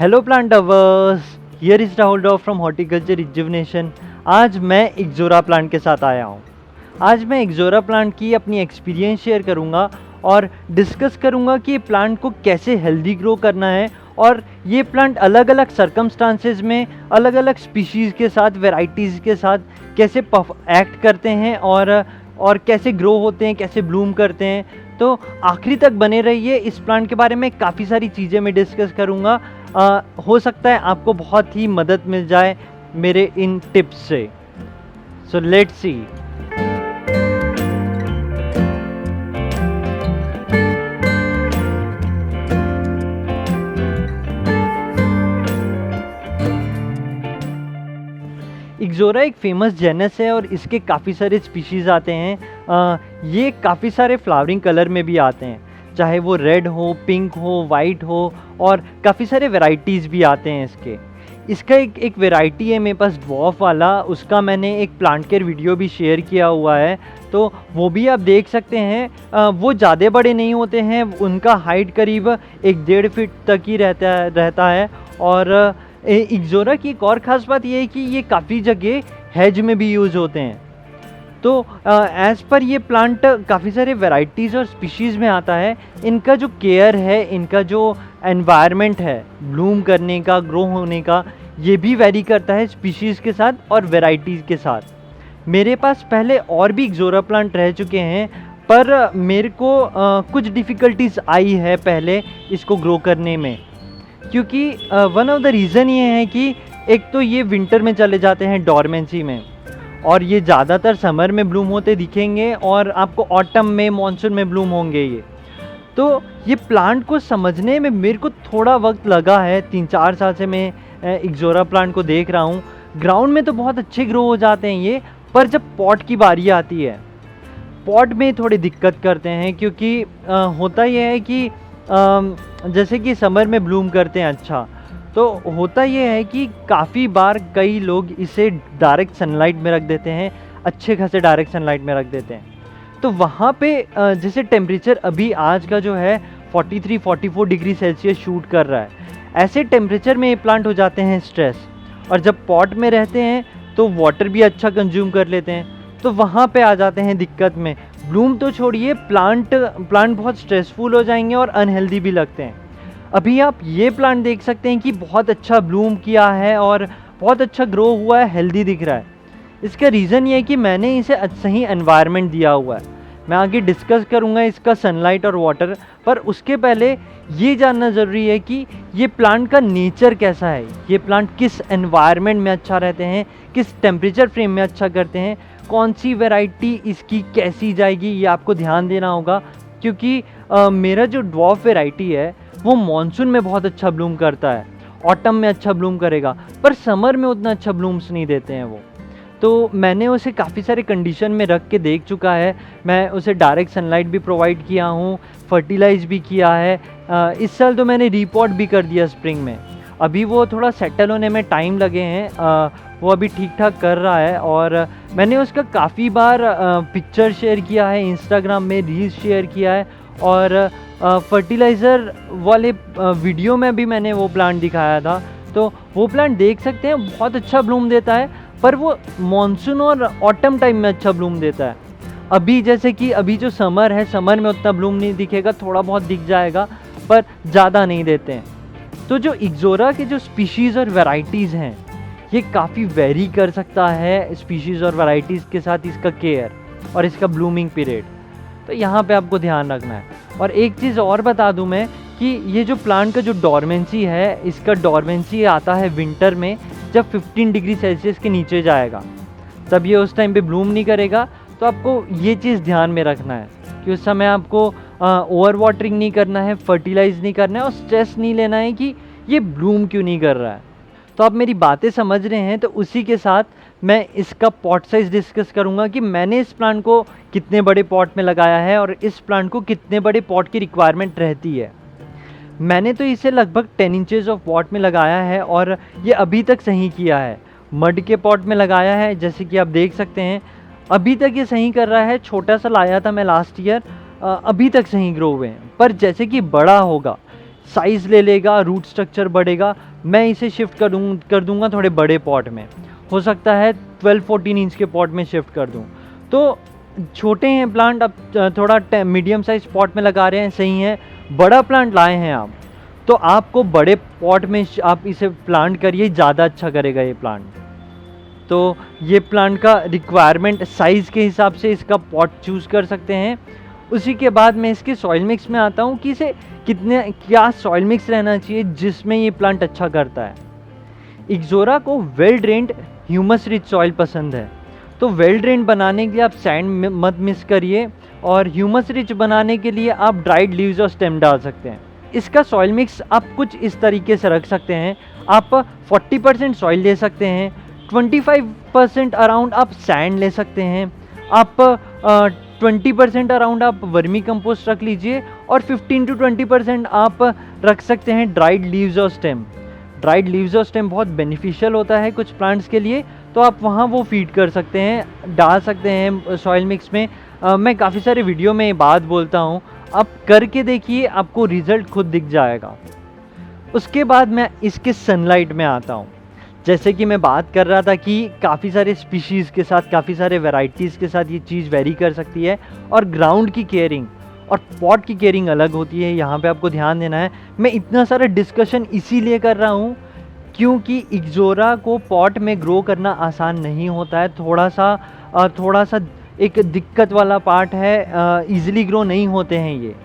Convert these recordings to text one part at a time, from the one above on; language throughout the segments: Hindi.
Hello plant lovers, here is Rahul डॉ फ्रॉम हॉर्टिकल्चर रिजुविनेशन। आज मैं इक्ज़ोरा प्लांट के साथ आया हूँ। आज मैं इक्ज़ोरा प्लांट की अपनी एक्सपीरियंस शेयर करूँगा और डिस्कस करूँगा कि ये प्लांट को कैसे हेल्दी ग्रो करना है और ये प्लांट अलग अलग सर्कमस्टांसेस में अलग अलग स्पीशीज़ के साथ, वेराइटीज़ के साथ कैसे एक्ट करते हैं और कैसे ग्रो होते हैं, कैसे ब्लूम करते हैं। तो आखिरी तक बने रहिए। इस प्लांट के बारे में काफ़ी सारी चीज़ें मैं डिस्कस करूँगा। हो सकता है आपको बहुत ही मदद मिल जाए मेरे इन टिप्स से। So let's see. इक्ज़ोरा एक फेमस जेनस है और इसके काफ़ी सारे स्पीशीज़ आते हैं। ये काफ़ी सारे फ्लावरिंग कलर में भी आते हैं, चाहे वो रेड हो, पिंक हो, वाइट हो, और काफ़ी सारे वैरायटीज़ भी आते हैं इसके। इसका एक वैरायटी है मेरे पास ड्वार्फ वाला, उसका मैंने एक प्लांट केयर वीडियो भी शेयर किया हुआ है, तो वो भी आप देख सकते हैं। वो ज़्यादा बड़े नहीं होते हैं, उनका हाइट करीब 1-1.5 फीट तक ही रहता है। और इक्ज़ोरा की एक और ख़ास बात ये है कि ये काफ़ी जगह हेज में भी यूज़ होते हैं। तो एज़ पर ये प्लांट काफ़ी सारे वैराइटीज़ और स्पीशीज़ में आता है। इनका जो केयर है, इनका जो एनवायरनमेंट है ब्लूम करने का, ग्रो होने का, ये भी वेरी करता है स्पीशीज़ के साथ और वैराइटीज़ के साथ। मेरे पास पहले और भी इक्ज़ोरा प्लांट रह चुके हैं, पर मेरे को कुछ डिफ़िकल्टीज़ आई है पहले इसको ग्रो करने में, क्योंकि वन ऑफ द रीज़न ये है कि एक तो ये विंटर में चले जाते हैं डॉर्मेंसी में, और ये ज़्यादातर समर में ब्लूम होते दिखेंगे और आपको ऑटम में, मॉनसून में ब्लूम होंगे ये। तो ये प्लांट को समझने में मेरे को थोड़ा वक्त लगा है। 3-4 साल से मैं इक्ज़ोरा प्लांट को देख रहा हूँ। ग्राउंड में तो बहुत अच्छे ग्रो हो जाते हैं ये, पर जब पॉट की बारी आती है, पॉट में थोड़ी दिक्कत करते हैं, क्योंकि होता ये है कि जैसे कि समर में ब्लूम करते हैं अच्छा, तो होता ये है कि काफ़ी बार कई लोग इसे डायरेक्ट सनलाइट में रख देते हैं, अच्छे खासे डायरेक्ट सनलाइट में रख देते हैं। तो वहाँ पे जैसे टेम्परेचर अभी आज का जो है 43-44 डिग्री सेल्सियस शूट कर रहा है, ऐसे टेम्परेचर में ये प्लांट हो जाते हैं स्ट्रेस। और जब पॉट में रहते हैं तो वाटर भी अच्छा कंज्यूम कर लेते हैं, तो वहाँ पे आ जाते हैं दिक्कत में। ब्लूम तो छोड़िए, प्लांट बहुत स्ट्रेसफुल हो जाएंगे और अनहेल्दी भी लगते हैं। अभी आप ये प्लांट देख सकते हैं कि बहुत अच्छा ब्लूम किया है और बहुत अच्छा ग्रो हुआ है, हेल्दी दिख रहा है। इसका रीज़न ये है कि मैंने इसे सही एनवायरनमेंट दिया हुआ है। मैं आगे डिस्कस करूँगा इसका सनलाइट और वाटर, पर उसके पहले ये जानना ज़रूरी है कि ये प्लांट का नेचर कैसा है, ये प्लांट किस एनवायरनमेंट में अच्छा रहते हैं, किस टेम्परेचर फ्रेम में अच्छा करते हैं, कौन सी वैरायटी इसकी कैसी जाएगी, ये आपको ध्यान देना होगा। क्योंकि मेरा जो ड्वार्फ वैरायटी है वो मॉनसून में बहुत अच्छा ब्लूम करता है, ऑटम में अच्छा ब्लूम करेगा, पर समर में उतना अच्छा ब्लूम्स नहीं देते हैं वो। तो मैंने उसे काफ़ी सारे कंडीशन में रख के देख चुका है। मैं उसे डायरेक्ट सनलाइट भी प्रोवाइड किया हूँ, फर्टिलाइज़ भी किया है। इस साल तो मैंने रीपॉट भी कर दिया स्प्रिंग में। अभी वो थोड़ा सेटल होने में टाइम लगे हैं, वो अभी ठीक ठाक कर रहा है। और मैंने उसका काफ़ी बार पिक्चर शेयर किया है, इंस्टाग्राम में रील्स शेयर किया है, और फर्टिलाइज़र वाले वीडियो में भी मैंने वो प्लांट दिखाया था। तो वो प्लांट देख सकते हैं, बहुत अच्छा ब्लूम देता है, पर वो मॉनसून और ऑटम टाइम में अच्छा ब्लूम देता है। अभी जैसे कि अभी जो समर है, समर में उतना ब्लूम नहीं दिखेगा, थोड़ा बहुत दिख जाएगा, पर ज़्यादा नहीं देते हैं। तो जो इक्ज़ोरा के जो स्पीशीज़ और वैराइटीज़ हैं, ये काफ़ी वेरी कर सकता है स्पीशीज़ और वैराइटीज़ के साथ इसका केयर और इसका ब्लूमिंग पीरियड। तो यहाँ पे आपको ध्यान रखना है। और एक चीज़ और बता दूँ मैं कि ये जो प्लांट का जो डॉर्मेंसी है, इसका डॉर्मेंसी आता है विंटर में, जब 15 डिग्री सेल्सियस के नीचे जाएगा तब ये उस टाइम पे ब्लूम नहीं करेगा। तो आपको ये चीज़ ध्यान में रखना है कि उस समय आपको ओवर वाटरिंग नहीं करना है, फर्टिलाइज़ नहीं करना है, और स्ट्रेस नहीं लेना है कि ये ब्लूम क्यों नहीं कर रहा है। तो आप मेरी बातें समझ रहे हैं। तो उसी के साथ मैं इसका पॉट साइज़ डिस्कस करूंगा कि मैंने इस प्लांट को कितने बड़े पॉट में लगाया है और इस प्लांट को कितने बड़े पॉट की रिक्वायरमेंट रहती है। मैंने तो इसे लगभग 10 इंचेस ऑफ पॉट में लगाया है और ये अभी तक सही किया है। मड के पॉट में लगाया है, जैसे कि आप देख सकते हैं, अभी तक ये सही कर रहा है। छोटा सा लाया था मैं लास्ट ईयर, अभी तक सही ग्रो हुए हैं। पर जैसे कि बड़ा होगा, साइज़ ले लेगा, रूट स्ट्रक्चर बढ़ेगा। मैं इसे शिफ्ट कर दूँगा थोड़े बड़े पॉट में, हो सकता है 12-14 इंच के पॉट में शिफ्ट कर दूँ। तो छोटे हैं प्लांट, अब थोड़ा मीडियम साइज़ पॉट में लगा रहे हैं, सही है। बड़ा प्लांट लाए हैं आप, तो आपको बड़े पॉट में आप इसे प्लांट करिए, ज़्यादा अच्छा करेगा ये प्लांट। तो ये प्लांट का रिक्वायरमेंट साइज़ के हिसाब से इसका पॉट चूज़ कर सकते हैं। उसी के बाद मैं इसके सॉइल मिक्स में आता हूँ कि इसे क्या सॉइल मिक्स रहना चाहिए जिसमें ये प्लांट अच्छा करता है। इक्ज़ोरा को well drained humus rich soil पसंद है, तो वेल ड्रेन्ड बनाने के लिए आप सैंड मत मिक्स करिए, और ह्यूमस रिच बनाने के लिए आप ड्राइड लीव्स और स्टेम डाल सकते हैं। इसका सॉइल मिक्स आप कुछ इस तरीके से रख सकते हैं। आप 40% सॉइल ले सकते हैं, 25% अराउंड आप सैंड ले सकते हैं, आप 20% अराउंड आप वर्मी कंपोस्ट रख लीजिए, और 15 to 20% आप रख सकते हैं ड्राइड लीव्स और स्टेम। ड्राइड लीव्स और स्टेम बहुत बेनिफिशियल होता है कुछ प्लांट्स के लिए, तो आप वहाँ वो फीड कर सकते हैं, डाल सकते हैं सॉइल मिक्स में। मैं काफ़ी सारे वीडियो में ये बात बोलता हूँ, आप करके देखिए, आपको रिज़ल्ट खुद दिख जाएगा। उसके बाद मैं इसके सनलाइट में आता हूँ। जैसे कि मैं बात कर रहा था कि काफ़ी सारे स्पीशीज़ के साथ, काफ़ी सारे वैरायटीज़ के साथ ये चीज़ वेरी कर सकती है, और ग्राउंड की केयरिंग और पॉट की केयरिंग अलग होती है, यहाँ पे आपको ध्यान देना है। मैं इतना सारा डिस्कशन इसीलिए कर रहा हूँ क्योंकि इक्ज़ोरा को पॉट में ग्रो करना आसान नहीं होता है, थोड़ा सा एक दिक्कत वाला पार्ट है, ईज़िली ग्रो नहीं होते हैं ये।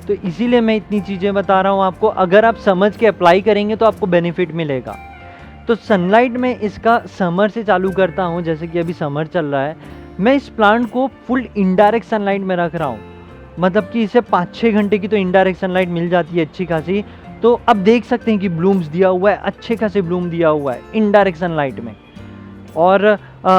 तो इसीलिए मैं इतनी चीज़ें बता रहा हूँ आपको, अगर आप समझ के अप्लाई करेंगे तो आपको बेनिफिट मिलेगा। तो सनलाइट में इसका समर से चालू करता हूँ, जैसे कि अभी समर चल रहा है। मैं इस प्लांट को फुल इनडायरेक्ट सनलाइट में रख रहा हूँ, मतलब कि इसे 5-6 घंटे की तो इनडायरेक्ट सनलाइट मिल जाती है अच्छी खासी। तो अब देख सकते हैं कि ब्लूम्स दिया हुआ है, अच्छे खासे ब्लूम दिया हुआ है इनडायरेक्ट सनलाइट में। और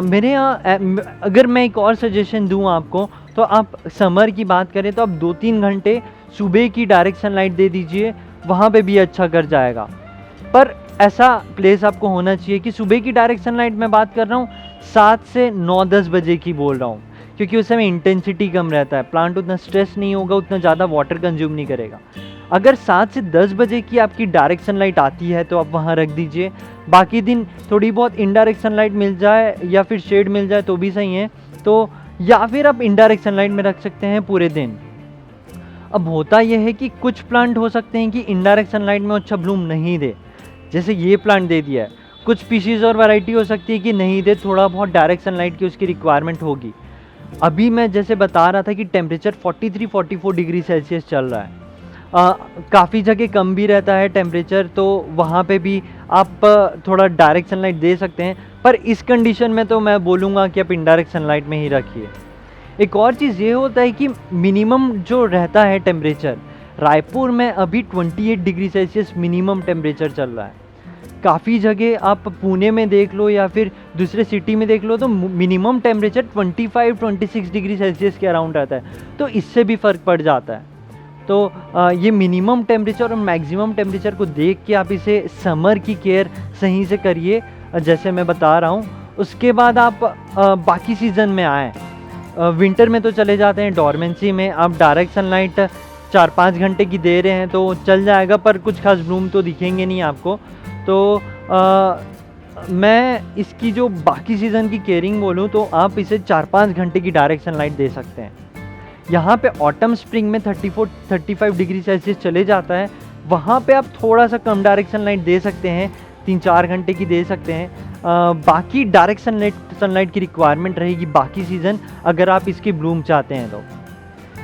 मेरे यहाँ अगर मैं एक और सजेशन दूँ आपको, तो आप समर की बात करें तो आप 2-3 घंटे सुबह की डायरेक्ट सनलाइट दे दीजिए, वहाँ पे भी अच्छा कर जाएगा। पर ऐसा प्लेस आपको होना चाहिए कि सुबह की डायरेक्ट सनलाइट मैं बात कर रहा हूँ 7 से 9-10 बजे की बोल रहा हूँ, क्योंकि उस समय इंटेंसिटी कम रहता है, प्लांट उतना स्ट्रेस नहीं होगा, उतना ज़्यादा वाटर कंज्यूम नहीं करेगा। अगर 7 से 10 बजे की आपकी डायरेक्ट सनलाइट आती है तो आप वहाँ रख दीजिए। बाकी दिन थोड़ी बहुत इनडायरेक्ट सनलाइट मिल जाए या फिर शेड मिल जाए तो भी सही है, तो या फिर आप इनडायरेक्ट सनलाइट में रख सकते हैं पूरे दिन। अब होता यह है कि कुछ प्लांट हो सकते हैं कि इनडायरेक्ट सनलाइट में अच्छा ब्लूम नहीं दे, जैसे ये प्लांट दे दिया है। कुछ स्पीशीज़ और वैरायटी हो सकती है कि नहीं दे, थोड़ा बहुत डायरेक्ट सनलाइट की उसकी रिक्वायरमेंट होगी। अभी मैं जैसे बता रहा था कि टेम्परेचर 43-44 डिग्री सेल्सियस चल रहा है, काफ़ी जगह कम भी रहता है टेम्परेचर, तो वहाँ पे भी आप थोड़ा डायरेक्ट सनलाइट दे सकते हैं। पर इस कंडीशन में तो मैं बोलूँगा कि आप इनडायरेक्ट सनलाइट में ही रखिए। एक और चीज़ ये होता है कि मिनिमम जो रहता है टेम्परेचर, रायपुर में अभी 28 डिग्री सेल्सियस मिनिमम टेम्परेचर चल रहा है। काफ़ी जगह आप पुणे में देख लो या फिर दूसरे सिटी में देख लो तो मिनिमम टेम्परेचर 25-26 डिग्री सेल्सियस के अराउंड रहता है, तो इससे भी फ़र्क पड़ जाता है। तो ये मिनिमम टेम्परेचर और मैक्सिमम टेम्परेचर को देख के आप इसे समर की केयर सही से करिए, जैसे मैं बता रहा हूँ। उसके बाद आप बाकी सीज़न में आएँ, विंटर में तो चले जाते हैं डॉर्मेंसी में, आप डायरेक्ट सनलाइट 4-5 घंटे की दे रहे हैं तो चल जाएगा, पर कुछ खास ब्लूम तो दिखेंगे नहीं आपको। तो मैं इसकी जो बाकी सीज़न की केयरिंग बोलूँ तो आप इसे 4-5 घंटे की डायरेक्ट सनलाइट दे सकते हैं। यहाँ पे ऑटम स्प्रिंग में 34-35 डिग्री सेल्सियस चले जाता है, वहाँ पे आप थोड़ा सा कम डायरेक्ट सनलाइट दे सकते हैं, 3-4 घंटे की दे सकते हैं। बाकी डायरेक्ट सनलाइट की रिक्वायरमेंट रहेगी बाकी सीज़न, अगर आप इसकी ब्लूम चाहते हैं तो।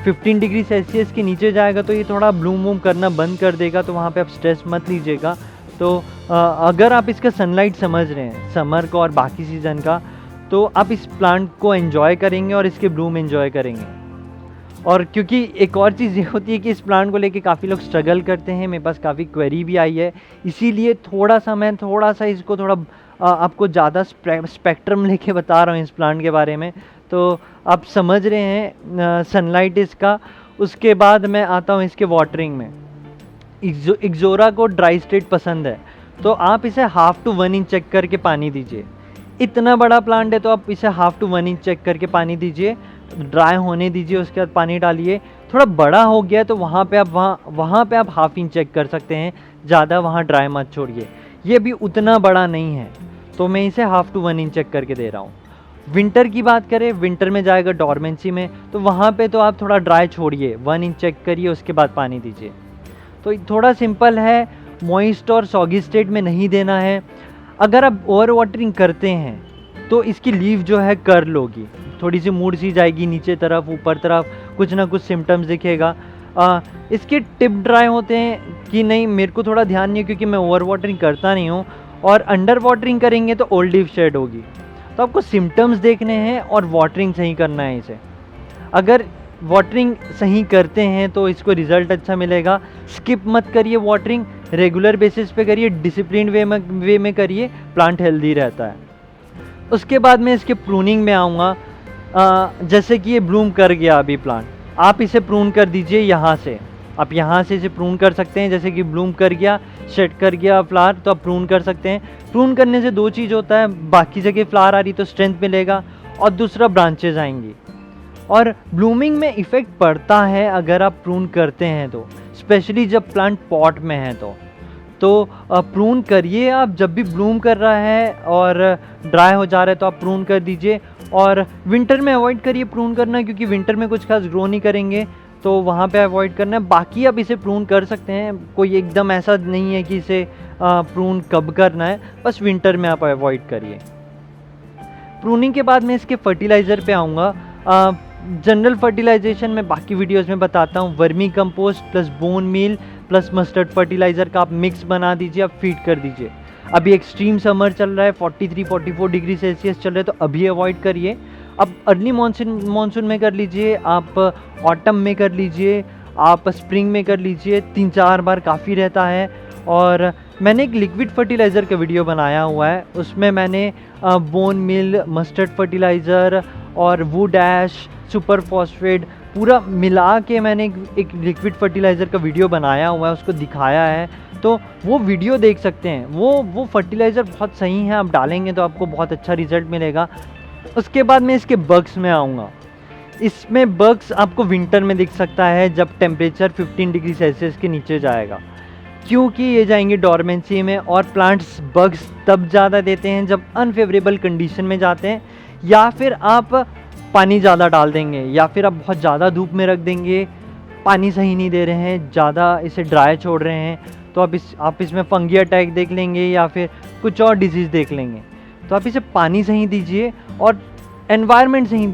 15 डिग्री सेल्सियस के नीचे जाएगा तो ये थोड़ा ब्लूम वूम करना बंद कर देगा, तो वहाँ पे आप स्ट्रेस मत लीजिएगा। तो अगर आप इसका सनलाइट समझ रहे हैं समर का और बाकी सीज़न का, तो आप इस प्लांट को एंजॉय करेंगे और इसके ब्लूम एंजॉय करेंगे। और क्योंकि एक और चीज़ ये होती है कि इस प्लांट को लेके काफ़ी लोग स्ट्रगल करते हैं, मेरे पास काफ़ी क्वेरी भी आई है, इसीलिए मैं थोड़ा सा इसको आपको ज़्यादा स्पेक्ट्रम लेके बता रहा हूँ इस प्लांट के बारे में, तो आप समझ रहे हैं सनलाइट इसका। उसके बाद मैं आता हूँ इसके वाटरिंग में। इक्ज़ोरा को ड्राई स्टेट पसंद है, तो आप इसे 1/2 to 1 इंच चेक करके पानी दीजिए। इतना बड़ा प्लांट है तो आप इसे 1/2 to 1 इंच चेक करके पानी दीजिए, ड्राई होने दीजिए, उसके बाद पानी डालिए। थोड़ा बड़ा हो गया तो वहाँ पे आप वहाँ पे आप हाफ इंच चेक कर सकते हैं, ज़्यादा वहाँ ड्राई मत छोड़िए। ये भी उतना बड़ा नहीं है, तो मैं इसे हाफ टू 1 इंच चेक करके दे रहा हूँ। विंटर की बात करें, विंटर में जाएगा डॉर्मेंसी में, तो वहाँ पे तो आप थोड़ा ड्राई छोड़िए, 1 इंच चेक करिए, उसके बाद पानी दीजिए। तो थोड़ा सिंपल है, मॉइस्ट और सॉगी स्टेट में नहीं देना है। अगर आप ओवर वाटरिंग करते हैं तो इसकी लीफ जो है कर्ल होगी, थोड़ी सी मुड़ सी जाएगी नीचे तरफ, ऊपर तरफ, कुछ ना कुछ सिम्टम्स दिखेगा। इसके टिप ड्राई होते हैं कि नहीं, मेरे को थोड़ा ध्यान नहीं है क्योंकि मैं ओवर वाटरिंग करता नहीं हूँ। और अंडर वाटरिंग करेंगे तो ओल्ड लीफ शेड होगी। तो आपको सिम्टम्स देखने हैं और वाटरिंग सही करना है इसे। अगर वाटरिंग सही करते हैं तो इसको रिज़ल्ट अच्छा मिलेगा। स्किप मत करिए वाटरिंग, रेगुलर बेसिस पे करिए, डिसिप्लिन वे में करिए, प्लांट हेल्दी रहता है। उसके बाद मैं इसके प्रूनिंग में आऊँगा। जैसे कि ये ब्लूम कर गया अभी प्लांट, आप इसे प्रून कर दीजिए यहाँ से। आप यहाँ से इसे प्रून कर सकते हैं, जैसे कि ब्लूम कर गया, शेड कर गया फ्लावर, तो आप प्रून कर सकते हैं। प्रून करने से 2 चीज़ होता है, बाकी जगह फ्लावर आ रही तो स्ट्रेंथ मिलेगा, और दूसरा ब्रांचेज आएंगी। और ब्लूमिंग में इफ़ेक्ट पड़ता है अगर आप प्रून करते हैं तो, स्पेशली जब प्लांट पॉट में है तो प्रून करिए आप। जब भी ब्लूम कर रहा है और ड्राई हो जा रहा है तो आप प्रून कर दीजिए। और विंटर में अवॉइड करिए प्रून करना, क्योंकि विंटर में कुछ खास ग्रो नहीं करेंगे, तो वहाँ पे अवॉइड करना है। बाकी आप इसे प्रून कर सकते हैं, कोई एकदम ऐसा नहीं है कि इसे प्रून कब करना है, बस विंटर में आप अवॉइड करिए। प्रूनिंग के बाद मैं इसके फर्टिलाइज़र पे आऊँगा। जनरल फर्टिलाइजेशन में बाकी वीडियोस में बताता हूँ। Vermi compost plus bone meal plus mustard fertilizer का आप मिक्स बना दीजिए, आप फीड कर दीजिए। अभी एक्सट्रीम समर चल रहा है, 43-44 डिग्री सेल्सियस चल रहा है, तो अभी अवॉइड करिए। अब अर्ली मानसून में कर लीजिए, आप ऑटम में कर लीजिए, आप स्प्रिंग में कर लीजिए, 3-4 बार काफ़ी रहता है। और मैंने एक लिक्विड फर्टिलाइज़र का वीडियो बनाया हुआ है, उसमें मैंने बोन मिल, मस्टर्ड फर्टिलाइज़र और वुड ऐश, सुपर फॉस्फेट पूरा मिला के मैंने एक लिक्विड फर्टिलाइज़र का वीडियो बनाया हुआ है, उसको दिखाया है, तो वो वीडियो देख सकते हैं। वो फर्टिलाइज़र बहुत सही है, आप डालेंगे तो आपको बहुत अच्छा रिज़ल्ट मिलेगा। उसके बाद मैं इसके बग्स में आऊँगा। इसमें बग्स आपको विंटर में दिख सकता है जब टेम्परेचर 15 डिग्री सेल्सियस के नीचे जाएगा, क्योंकि ये जाएंगे डॉर्मेंसी में। और प्लांट्स बग्स तब ज़्यादा देते हैं जब अनफेवरेबल कंडीशन में जाते हैं, या फिर आप पानी ज़्यादा डाल देंगे, या फिर आप बहुत ज़्यादा धूप में रख देंगे, पानी सही नहीं दे रहे हैं, ज़्यादा इसे ड्राई छोड़ रहे हैं, तो आप इसमें फंगी अटैक देख लेंगे या फिर कुछ और डिजीज़ देख लेंगे। तो आप इसे पानी सही दीजिए और एनवायरनमेंट सही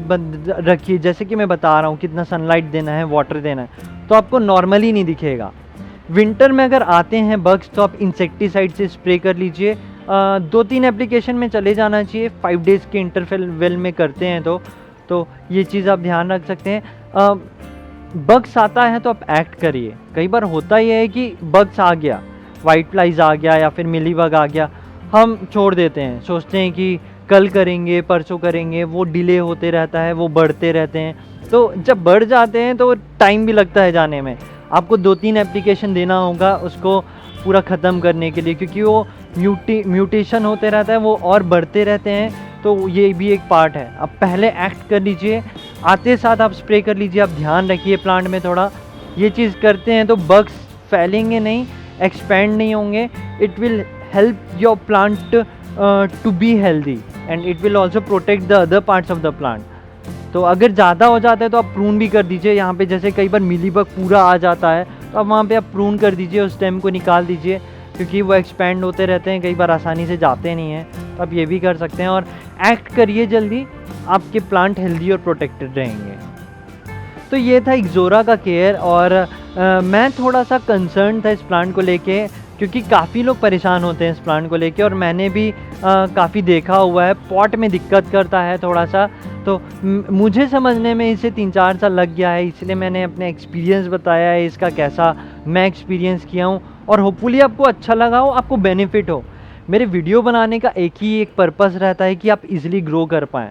रखिए। जैसे कि मैं बता रहा हूँ कितना सनलाइट देना है, वाटर देना है, तो आपको नॉर्मली नहीं दिखेगा। विंटर में अगर आते हैं बग्स तो आप इंसेक्टिसाइड से स्प्रे कर लीजिए। 2-3 एप्लीकेशन में चले जाना चाहिए, 5 डेज़ के इंटरवल में करते हैं तो ये चीज़ आप ध्यान रख सकते हैं। बग्स आता है तो आप एक्ट करिए। कई बार होता ये है कि बग्स आ गया, वाइट फ्लाइज आ गया या फिर मिली बग आ गया, हम छोड़ देते हैं, सोचते हैं कि कल करेंगे, परसों करेंगे, वो डिले होते रहता है, वो बढ़ते रहते हैं। तो जब बढ़ जाते हैं तो टाइम भी लगता है जाने में। आपको 2-3 एप्लीकेशन देना होगा उसको पूरा ख़त्म करने के लिए, क्योंकि वो म्यूटेशन होते रहता है, वो और बढ़ते रहते हैं, तो ये भी एक पार्ट है। अब पहले एक्ट कर लीजिए, आते साथ आप स्प्रे कर लीजिए, आप ध्यान रखिए प्लांट में थोड़ा। ये चीज़ करते हैं तो बग्स फैलेंगे नहीं, एक्सपैंड नहीं होंगे। It will help your plant to be healthy and it will also protect the other parts of the plant. तो अगर ज़्यादा हो जाता है तो आप प्रून भी कर दीजिए। यहाँ पे जैसे कई बार मिलीबग पूरा आ जाता है तो आप वहाँ पे आप प्रून कर दीजिए, उस स्टेम को निकाल दीजिए, क्योंकि वो एक्सपैंड होते रहते हैं, कई बार आसानी से जाते नहीं हैं। तो आप ये भी कर सकते हैं और एक्ट करिए जल्दी, आपके प्लांट हेल्दी और प्रोटेक्टेड रहेंगे। तो ये था इक्ज़ोरा का केयर। और मैं थोड़ा सा कंसर्न था इस प्लांट को लेके, क्योंकि काफ़ी लोग परेशान होते हैं इस प्लांट को लेके, और मैंने भी काफ़ी देखा हुआ है, पॉट में दिक्कत करता है थोड़ा सा। तो मुझे समझने में इसे 3-4 साल लग गया है, इसलिए मैंने अपने एक्सपीरियंस बताया है इसका, कैसा मैं एक्सपीरियंस किया हूँ, और होपफुली आपको अच्छा लगा हो, आपको बेनिफिट हो। मेरे वीडियो बनाने का एक पर्पस रहता है कि आप इजीली ग्रो कर पाएँ,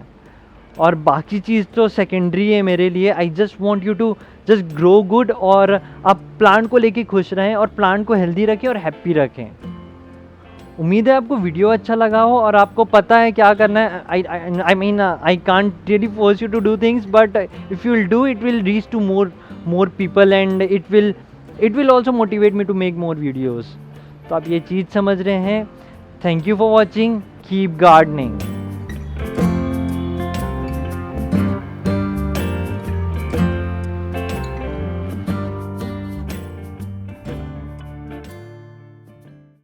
और बाकी चीज़ तो सेकेंडरी है मेरे लिए। I just want you to just grow good, और आप प्लांट को लेके खुश रहें और प्लांट को हेल्दी रखें और हैप्पी रखें। उम्मीद है आपको वीडियो अच्छा लगा हो और आपको पता है क्या करना है। I mean I can't really force you to do things, but if you will do it will reach to more people and it will also motivate me to make more videos. तो आप ये चीज़ समझ रहे हैं। Thank you for watching, keep gardening.